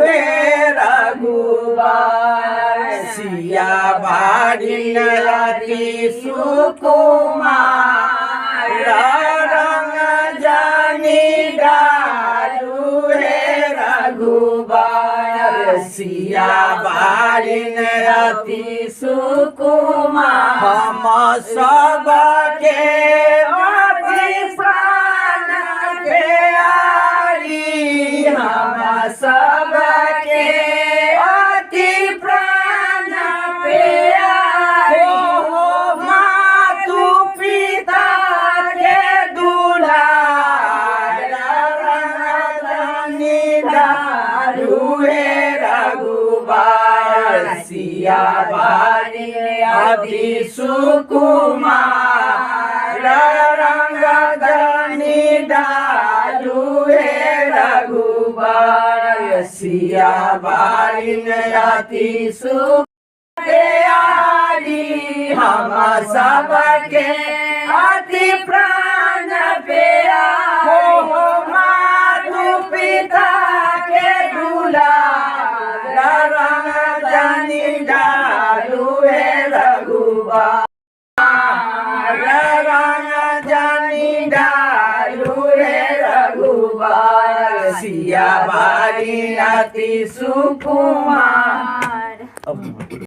रे रघुबर सिया बाड़ी अति सुकुमार रंग जानी डालू रे रघुबर सिया बाड़ी अति सुकुमार हम सबके अति प्राण प्यारी हम सबके अति प्राण प्यारी हो मातु पिता के दुलार रानी डालू हे रघुबर सिया बाड़ी अति सुकुमार रंग धनी डालू हे रघुबर सिया बाड़ी अति सुखी हम सबके अति प्राण प्यारी हो मातु पिता के दुलार रंग धनी डालू हे रघुबर रंग धनी डालू हे रघुबर सिया बाड़ी अति सुकुमार।